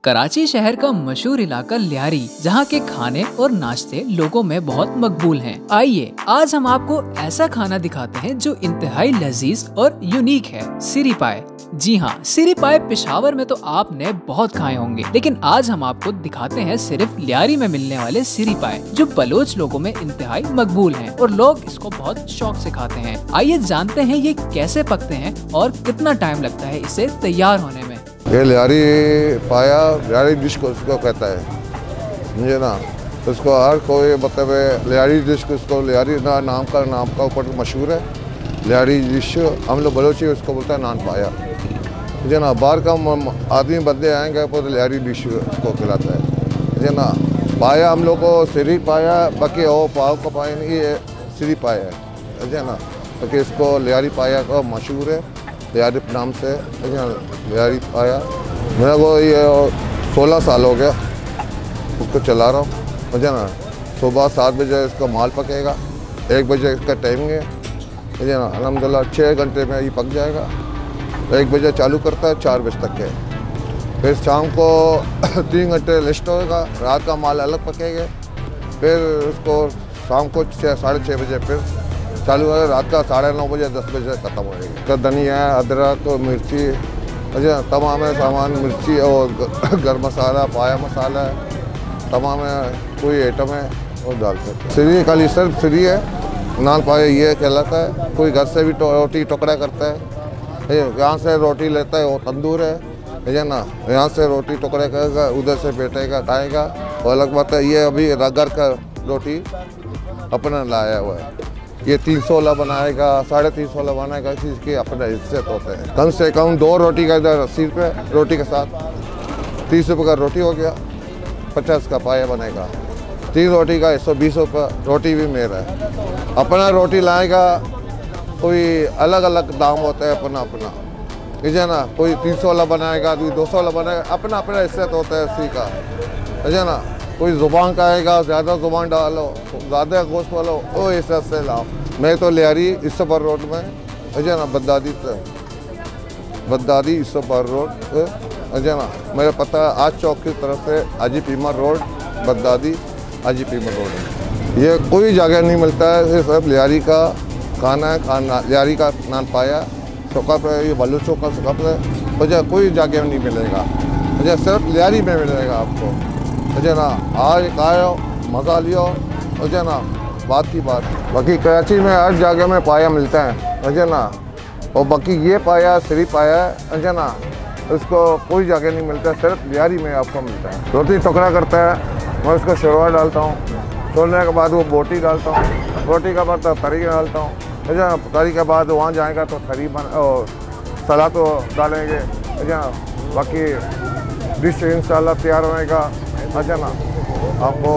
कराची शहर का मशहूर इलाका लियारी, जहाँ के खाने और नाश्ते लोगों में बहुत मकबूल हैं। आइए आज हम आपको ऐसा खाना दिखाते हैं जो इंतहाई लजीज और यूनिक है, सिरी पाए। जी हाँ, सिरी पाए पेशावर में तो आपने बहुत खाए होंगे, लेकिन आज हम आपको दिखाते हैं सिर्फ लियारी में मिलने वाले सिरी पाए, जो बलोच लोगों में इंतहाई मकबूल हैं और लोग इसको बहुत शौक से खाते हैं। आइए जानते हैं ये कैसे पकते हैं और कितना टाइम लगता है इसे तैयार होने में। ये लियारी पाया लियारी डिश को उसको कहता है, मुझे ना उसको हर कोई मतलब लियारी डिश को उसको लियारी नाम का ऊपर मशहूर है। लियारी डिश हम लोग बलोची उसको बोलता है नान पाया। मुझे ना बाहर का आदमी बंदे आएंगे तो लियारी डिश उसको खिलाता है। मुझे ना पाया हम लोग को सिरी पाया, बाकी वो पाव का पाया नहीं, ये सिरी पाया है। मुझे ना बाकी इसको लियारी पाया का मशहूर है, लियारी नाम से लियारी पाया। मेरे को ये 16 साल हो गया उसको चला रहा हूँ। मुझे ना सुबह 7 बजे इसका माल पकेगा, 1 बजे इसका टाइम है। मुझे ना अल्हम्दुलिल्लाह 6 घंटे में ये पक जाएगा। 1 बजे चालू करता है, 4 बजे तक है। फिर शाम को 3 घंटे रेस्ट होगा, रात का माल अलग पकेगा। फिर उसको शाम को 6-6:30 बजे फिर चालू है, रात का 9:30 बजे 10 बजे ख़त्म हो जाएगी। तो धनिया, अदरक, मिर्ची, अच्छा तमाम सामान, मिर्ची और गर्म मसाला, पाया मसाला, तमाम कोई आइटम है वो डाल सकते। सिरी खाली सिर्फ सिरी है, नान पाया ये कहलाता है। कोई घर से भी रोटी टुकड़ा करता है, यहाँ से रोटी लेता है वो तंदूर है ना, यहाँ से रोटी टुकड़ा करेगा, उधर से बैठेगा खाएगा। और अलग बात है ये अभी घर का रोटी अपना लाया हुआ है। ये 300 वाला बनाएगा, 350 वाला बनाएगा, इस चीज़ के अपना हिस्से होते हैं। कम से कम 2 रोटी का इधर 80 रुपये रोटी के साथ, 30 रुपये का रोटी हो गया, 50 का पाया बनेगा। 3 रोटी का 120 रुपये रोटी भी मेरा है। अपना रोटी लाएगा, कोई अलग अलग दाम होता है अपना अपना, ठीक है ना। कोई 300 वाला बनाएगा, कोई 200 वाला बनाएगा, अपना अपना हिस्सा तो होता है उसी का, ठीक है ना। कोई ज़ुबान का आएगा, ज़्यादा ज़ुबान डालो, ज़्यादा गोश्त वालो, वो हिस्सा से लाओ। मैं तो लियारी इसपर रोड में, ठीक है ना, बगदादी इसपर रोड, ठीक है ना। मेरा पता आज चौक की तरफ से हाजी पीमर रोड, बगदादी हाजी पीमर रोड। ये कोई जगह नहीं मिलता है, ये सब लियारी का खाना है। लियारी का नान पाया चौका पे, ये बलूचों का चौका पे मुझे कोई जगह नहीं मिलेगा, मुझे सिर्फ लियारी में मिलेगा आपको, मुझे ना। आज खाओ, मज़ा लियो, मुझे ना, बात की बात। बाकी कराची में हर जगह में पाया मिलता है, मुझे ना। और बाकी ये पाया सिरी पाया है, मुझे ना, उसको कोई जगह नहीं मिलता, सिर्फ लियारी में आपको मिलता है। रोटी टुकड़ा करता है, मैं उसको शोरवा डालता हूँ, छोड़ने के बाद वो बोटी डालता हूँ, बोटी के बाद तरी डालता हूँ, मुझे ना। तरी के बाद वहाँ जाएगा तो तरी सलाद तो डालेंगे, मुझे ना। बाकी डिश इंशाल्लाह तैयार होएगा, अच्छा ना, आपको